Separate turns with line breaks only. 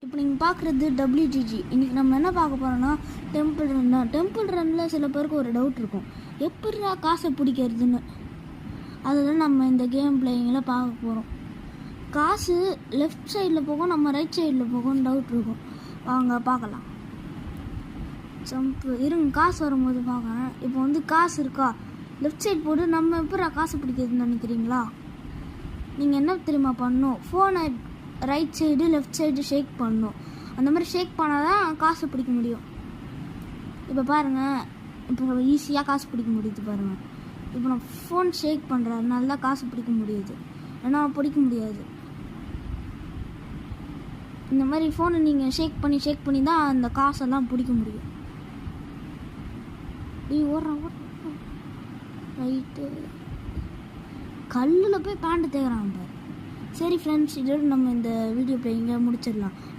இப்போ நீங்கள் பார்க்குறது WTG. இன்றைக்கி நம்ம என்ன பார்க்க போகிறோன்னா டெம்பிள் ரன் தான். டெம்பிள் ரன்னில் சில பேருக்கு ஒரு டவுட் இருக்கும், எப்படிடா காசை பிடிக்கிறதுன்னு. அதுதான் நம்ம இந்த கேம் பிளேயிங்கில் பார்க்க போகிறோம். காசு லெஃப்ட் சைடில் போகும், நம்ம ரைட் சைடில் போகும்னு டவுட் இருக்கும். வாங்க பார்க்கலாம். ஜம்ப்பு இருங்க, காசு வரும்போது பார்க்குறேன். இப்போ வந்து காசு இருக்கா, லெஃப்ட் சைடு போட்டு நம்ம எப்படா காசு பிடிக்கிறதுன்னு நினைக்கிறீங்களா? நீங்கள் என்ன தெரியுமா பண்ணணும், ஃபோனை ரைட் சைடு லெஃப்ட் சைடு ஷேக் பண்ணணும். அந்த மாதிரி ஷேக் பண்ணால் தான் காசு பிடிக்க முடியும். இப்போ பாருங்கள், இப்போ ஈஸியாக காசு பிடிக்க முடியுது பாருங்கள். இப்போ நான் ஃபோன் ஷேக் பண்ணுறேன், நல்லா காசு பிடிக்க முடியுது. ஏன்னா பிடிக்க முடியாது. இந்த மாதிரி ஃபோனை நீங்கள் ஷேக் பண்ணி தான் அந்த காசெல்லாம் பிடிக்க முடியும். ஓடுறான் ரைட்டு, கல்லில் போய் பேண்ட்டு தேய்க்கிறான் பாரு. சரி ஃப்ரெண்ட்ஸ், இதோடு நம்ம இந்த வீடியோ பிளேயிங்கை முடிச்சிடலாம்.